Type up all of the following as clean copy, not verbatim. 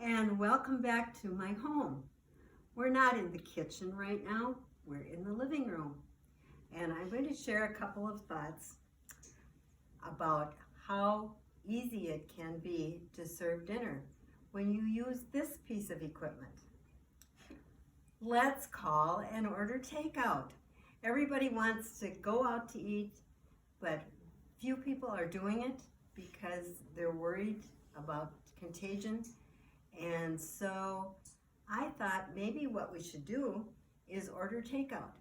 and welcome back to my home. We're not in the kitchen right now, we're in the living room. And I'm going to share a couple of thoughts about how easy it can be to serve dinner when you use this piece of equipment. Let's call and order takeout. Everybody wants to go out to eat, but few people are doing it because they're worried about contagion. And so I thought maybe what we should do is order takeout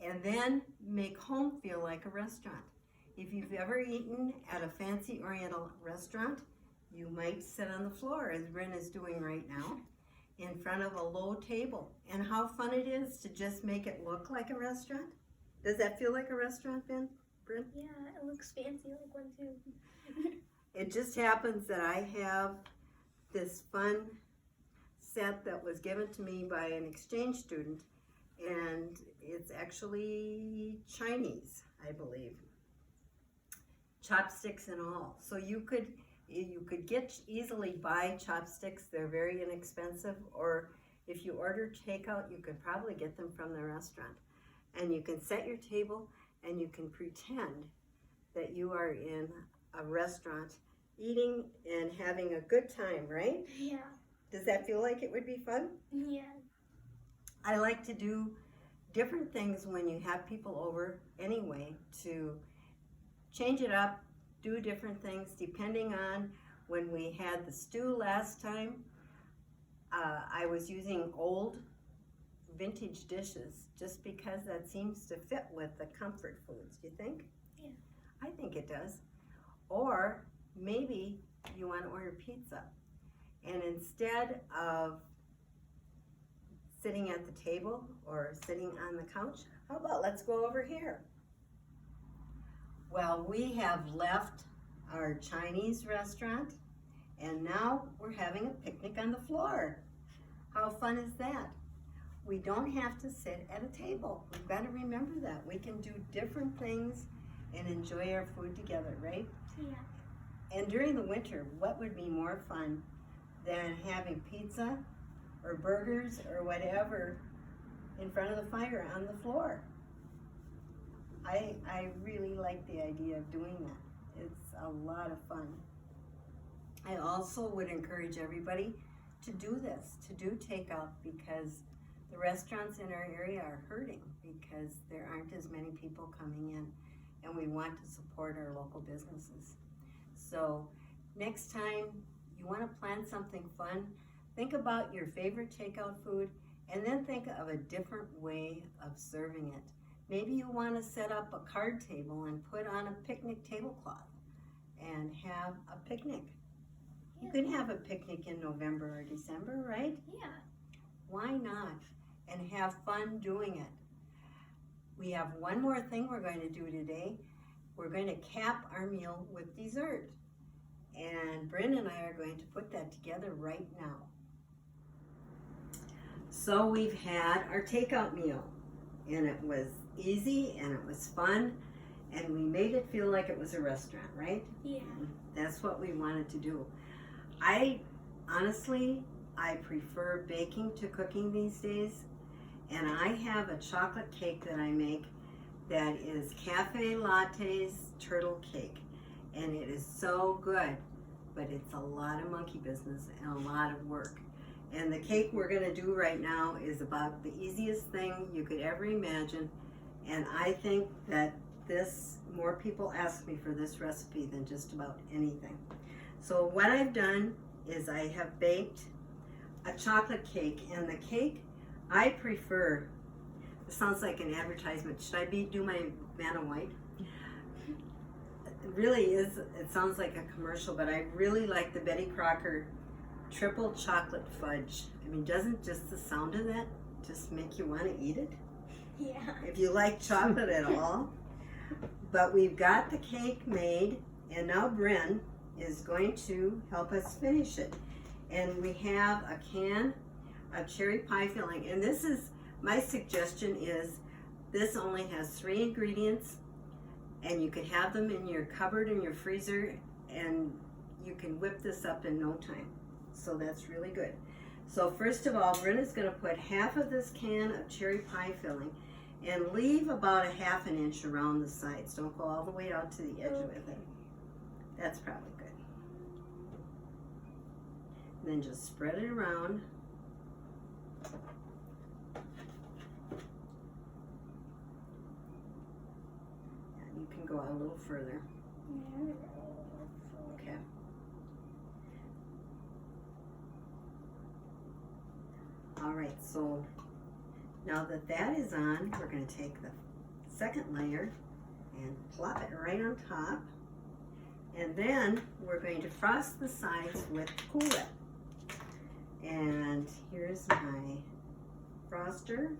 and then make home feel like a restaurant. If you've ever eaten at a fancy Oriental restaurant, you might sit on the floor, as Bryn is doing right now, in front of a low table. And how fun it is to just make it look like a restaurant. Does that feel like a restaurant, Bryn? Yeah, it looks fancy like one too. It just happens that I have this fun set that was given to me by an exchange student, and it's actually Chinese, I believe. Chopsticks and all. So you could easily buy chopsticks. They're very inexpensive, or if you order takeout, you could probably get them from the restaurant. And you can set your table and you can pretend that you are in a restaurant eating and having a good time, right? Yeah. Does that feel like it would be fun? Yeah. I like to do different things when you have people over anyway, to change it up, do different things depending on. When we had the stew last time, I was using old vintage dishes just because that seems to fit with the comfort foods. Do you think? Yeah. I think it does. Or maybe you want to order pizza, and instead of sitting at the table or sitting on the couch, how about let's go over here? Well, we have left our Chinese restaurant and now we're having a picnic on the floor. How fun is that? We don't have to sit at a table. We've got to remember that. We can do different things and enjoy our food together, right? Yeah. And during the winter, what would be more fun than having pizza or burgers or whatever in front of the fire on the floor? I really like the idea of doing that. It's a lot of fun. I also would encourage everybody to do this, to do takeout, because the restaurants in our area are hurting because there aren't as many people coming in, and we want to support our local businesses. So next time you want to plan something fun, think about your favorite takeout food and then think of a different way of serving it. Maybe you want to set up a card table and put on a picnic tablecloth and have a picnic. You can have a picnic in November or December, right? Yeah. Why not? And have fun doing it. We have one more thing we're going to do today. We're going to cap our meal with dessert. And Bryn and I are going to put that together right now. So we've had our takeout meal, and it was easy and it was fun, and we made it feel like it was a restaurant, right? Yeah. That's what we wanted to do. I prefer baking to cooking these days, and I have a chocolate cake that I make that is Cafe Latte's turtle cake, and it is so good, but it's a lot of monkey business and a lot of work. And the cake we're going to do right now is about the easiest thing you could ever imagine, and I think that more people ask me for this recipe than just about anything. So what I've done is I have baked a chocolate cake, and the cake I prefer, it sounds like an advertisement. Should I do my Vanna White? It really is, it sounds like a commercial, but I really like the Betty Crocker triple chocolate fudge. I mean, doesn't just the sound of that just make you want to eat it? Yeah. If you like chocolate at all. But we've got the cake made, and now Bryn is going to help us finish it. And we have a can of cherry pie filling, and this is, my suggestion is, this only has 3 ingredients, and you can have them in your cupboard in your freezer, and you can whip this up in no time. So that's really good. So first of all, Brenda's going to put half of this can of cherry pie filling and leave about a ½ inch around the sides. Don't go all the way out to the edge with it. That's probably good. And then just spread it around. And you can go out a little further. Okay. All right, so now that that is on, we're going to take the second layer and plop it right on top. And then we're going to frost the sides with Cool Whip. And here's my froster.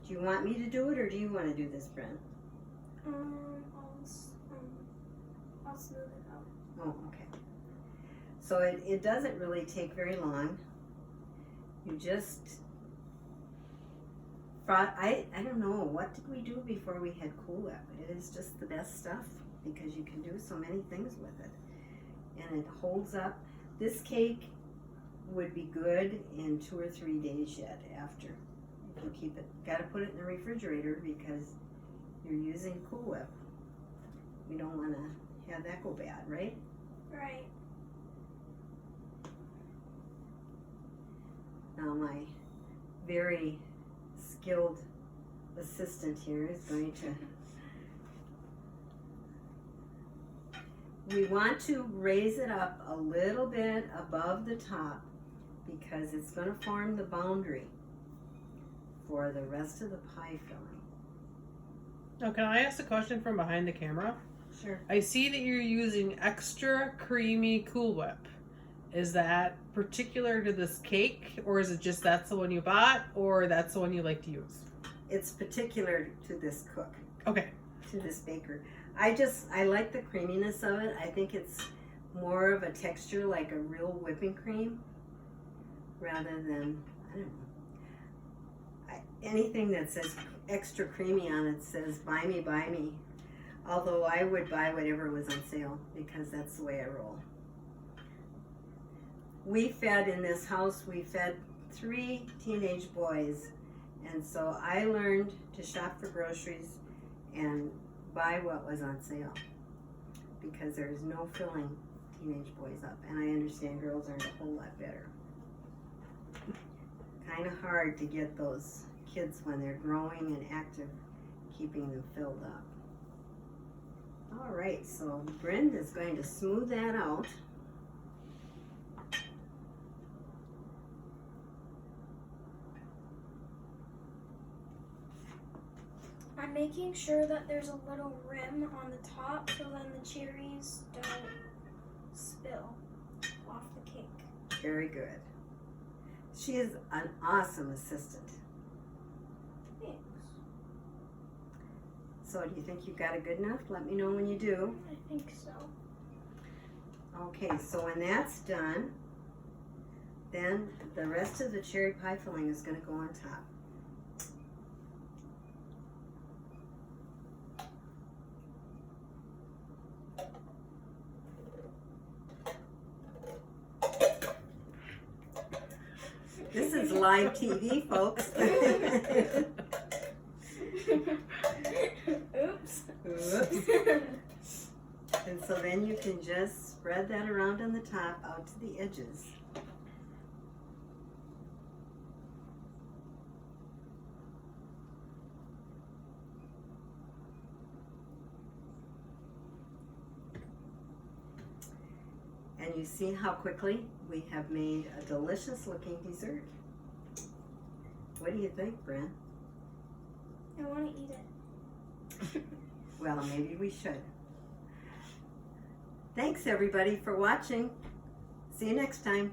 Do you want me to do it or do you want to do this, Bren? I'll smooth it out. Oh, okay. So it doesn't really take very long. You just, I don't know, what did we do before we had Cool Whip? It is just the best stuff because you can do so many things with it. And it holds up. This cake would be good in 2 or 3 days yet after. You can keep it, gotta put it in the refrigerator because you're using Cool Whip. We don't wanna have that go bad, right? Right. Now my very skilled assistant here is going to, we want to raise it up a little bit above the top because it's going to form the boundary for the rest of the pie filling. Now, can I ask a question from behind the camera? Sure. I see that you're using extra creamy Cool Whip. Is that particular to this cake, or is it just that's the one you bought, or that's the one you like to use? It's particular to this cook, Okay. to this baker. I like the creaminess of it. I think it's more of a texture like a real whipping cream rather than, I don't know. Anything that says extra creamy on it says buy me, buy me. Although I would buy whatever was on sale because that's the way I roll. We fed in this house, we fed 3 teenage boys. And so I learned to shop for groceries and buy what was on sale because there's no filling teenage boys up. And I understand girls aren't a whole lot better. Kind of hard to get those kids when they're growing and active, keeping them filled up. All right, so Brenda's going to smooth that out. I'm making sure that there's a little rim on the top so then the cherries don't spill off the cake. Very good. She is an awesome assistant. Thanks. So do you think you got it good enough? Let me know when you do. I think so. Okay, so when that's done, then the rest of the cherry pie filling is going to go on top. This is live TV, folks. Oops. Oops. And so then you can just spread that around on the top out to the edges. And you see how quickly we have made a delicious looking dessert. What do you think, Bren? I want to eat it. Well, maybe we should. Thanks everybody for watching. See you next time.